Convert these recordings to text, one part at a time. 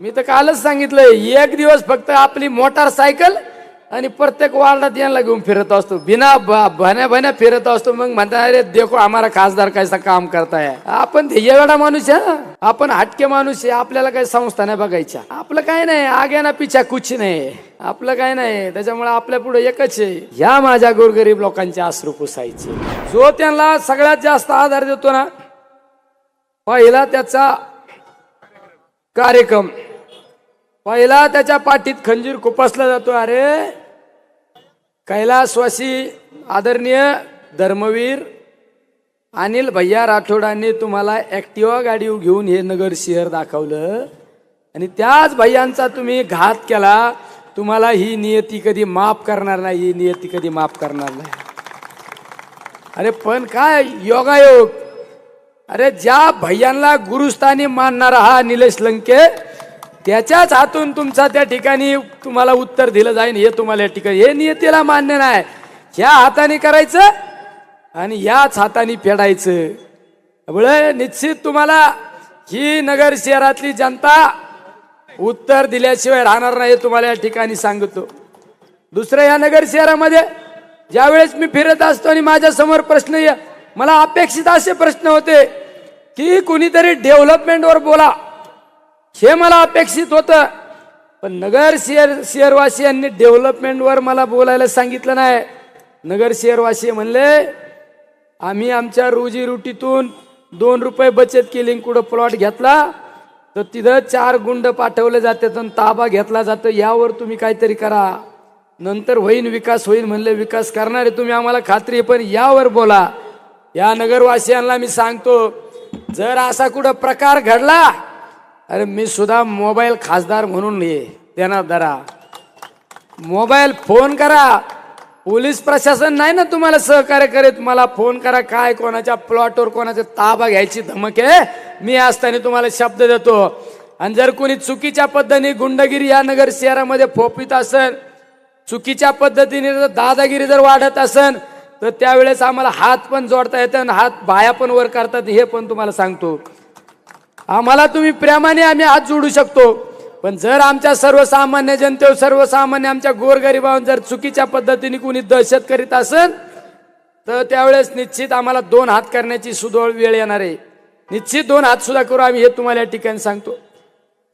मी तर कालच सांगितलंय, एक दिवस फक्त आपली मोटारसायकल आणि प्रत्येक वार्डात यांना घेऊन फिरत असतो, बिना भण्या फिरत असतो. मग म्हणता अरे देखो हमारा खासदार कैसा काम करताय. आपण ध्येयवेडा माणूस आहे, आपण हटके माणूस आहे. आपल्याला काही संस्था नाही बघायच्या, आपलं काय नाही, आगे ना पिछा कुछ नाही, आपलं काय नाही. त्याच्यामुळे आपल्या पुढे एकच आहे, ह्या माझ्या गोरगरीब लोकांचे अश्रू पुसायचे. जो त्यांना सगळ्यात जास्त आधार देतो ना, पहिला त्याचा कार्यक्रम, पहिला त्याच्या पाठीत खंजीर खुपसला जातो. अरे कैलासवासी आदरणीय धर्मवीर अनिल भैया राठोडांनी तुम्हाला ॲक्टिवा गाडी घेऊन हे नगर शहर दाखवलं आणि त्याच भैयांचा तुम्ही घात केला. तुम्हाला ही नियती कधी माफ करणार नाही, ही नियती कधी माफ करणार नाही. अरे पण काय योगायोग. अरे ज्या भैयांना गुरुस्थानी मानणारा हा निलेश लंके, त्याच्याच हातून तुमचा त्या ठिकाणी तुम्हाला उत्तर दिलं जाईल. हे तुम्हाला या ठिकाणी हे नियतीला मान्य नाही. ह्या हाताने करायचं आणि याच हाताने फेडायचं. त्यामुळे निश्चित तुम्हाला ही नगर शहरातली जनता उत्तर दिल्याशिवाय राहणार नाही, तुम्हाला या ठिकाणी सांगतो. दुसरं, या नगर शहरामध्ये ज्यावेळेस मी फिरत असतो आणि माझ्या समोर प्रश्न, मला अपेक्षित असे प्रश्न होते की कुणीतरी डेव्हलपमेंटवर बोला, हे मला अपेक्षित होतं. पण नगर शहरवासियांनी डेव्हलपमेंटवर मला बोलायला सांगितलं नाही. नगर शहरवासी म्हणले आम्ही आमच्या रोजीरोटीतून 2 रुपये बचत केली, कुठं प्लॉट घेतला तर तिथं 4 गुंड पाठवले जातात आणि ताबा घेतला जातो. यावर तुम्ही काहीतरी करा, नंतर होईन विकास होईल. म्हणले विकास करणारे तुम्ही, आम्हाला खात्री आहे, पण यावर बोला. या नगरवासियांना मी सांगतो, जर असा कुठं प्रकार घडला, अरे मी सुद्धा मोबाईल खासदार म्हणून देणार धरा, मोबाईल फोन करा. पोलीस प्रशासन नाही ना तुम्हाला सहकार्य करीत, मला फोन करा. काय कोणाच्या प्लॉटवर कोणाचा ताबा घ्यायची धमक आहे, मी असताना तुम्हाला शब्द देतो. आणि जर कोणी चुकीच्या पद्धतीने गुंडगिरी या नगर शहरामध्ये फोपित असेल, चुकीच्या पद्धतीने जर दादागिरी जर वाढत असेल, तर त्यावेळेस आम्हाला हात पण जोडता येतात आणि हात बाया पण वर करतात. हे पण तुम्हाला सांगतो. आम्हाला तुम्ही प्रेमाने आम्ही हात जोडू शकतो, पण जर आमच्या सर्वसामान्य जनतेवर, सर्वसामान्य आमच्या गोरगरिबांवर जर चुकीच्या पद्धतीने कोणी दहशत करीत असेल, तर त्यावेळेस निश्चित आम्हाला 2 हात करण्याची सुदोळ वेळ येणार आहे. निश्चित 2 हात सुद्धा करू आम्ही, हे तुम्हाला या ठिकाणी सांगतो.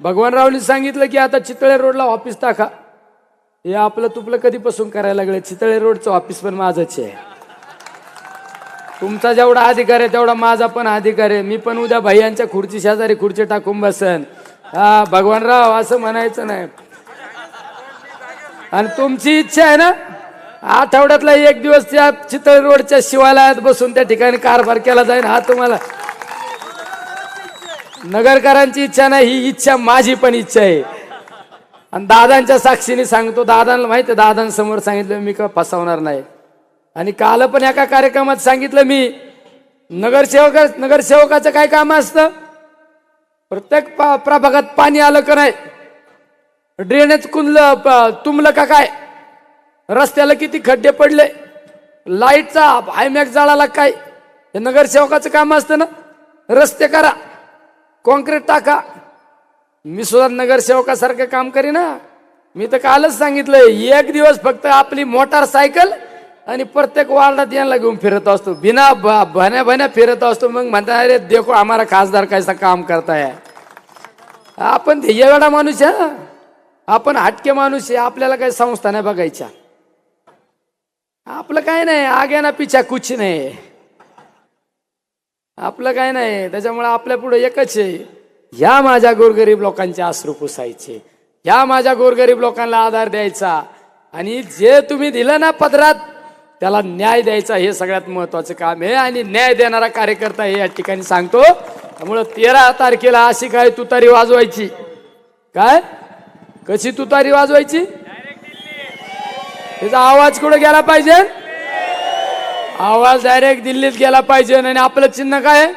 भगवानरावनी सांगितलं की आता चितळे रोडला ऑफिस टाका. हे आपलं तुपलं कधीपासून करायला लागले. चितळे रोडचं ऑफिस पण माझंच आहे. तुमचा जेवढा अधिकार आहे तेवढा माझा पण अधिकार आहे. मी पण उद्या भैयांच्या खुर्ची शेजारी खुर्ची टाकून बसन. हा भगवानराव असं म्हणायचं नाही. आणि तुमची इच्छा आहे ना, आठवड्यातला 1 दिवस त्या चितळे रोडच्या शिवालयात बसून त्या ठिकाणी कारभार केला जाईल. हा तुम्हाला नगरकरांची इच्छा नाही, ही इच्छा माझी पण इच्छा आहे. आणि दादांच्या साक्षीने सांगतो, दादांना माहिती आहे, दादांसमोर सांगितलं मी का फसवणार नाही. आणि काल पण एका कार्यक्रमात सांगितलं मी, नगरसेवकाचं काय काम असतं, प्रत्येक प्रभागात पाणी आलं का नाही, ड्रेनेज कुंदलं तुंबलं का काय, रस्त्याला किती खड्डे पडले, लाईटचा हायमॅक्स जळाला काय, हे नगरसेवकाचं काम असतं ना. रस्ते करा, कॉन्क्रीट टाका. मी सुद्धा नगरसेवकासारखं काम करी ना. मी तर कालच सांगितलंय, 1 दिवस फक्त आपली मोटारसायकल आणि प्रत्येक वार्डात यांना घेऊन फिरत असतो, बिना भण्या फिरत असतो. मग म्हणता अरे देखो हमारा खासदार कैसा काम करताय. आपण ध्येयवेडा माणूस आहे, आपण हटके माणूस आहे. आपल्याला काही संस्था नाही बघायच्या, आपलं काय नाही, आगे ना पिछा कुछ नाही, आपलं काय नाही. त्याच्यामुळे आपल्या पुढे एकच आहे, ह्या माझ्या गोरगरीब लोकांचे अश्रू पुसायचे, ह्या माझ्या गोरगरीब लोकांना आधार द्यायचा आणि जे तुम्ही दिलं ना पदरात त्याला न्याय द्यायचा. हे सगळ्यात महत्वाचं काम आहे आणि न्याय देणारा कार्यकर्ता हे या ठिकाणी सांगतो. त्यामुळं 13 तारखेला अशी काय तुतारी वाजवायची, काय कशी तुतारी वाजवायची, त्याचा आवाज कुठे गेला पाहिजे, आवाज डायरेक्ट दिल्लीत गेला पाहिजे. आणि आपलं चिन्ह काय आहे,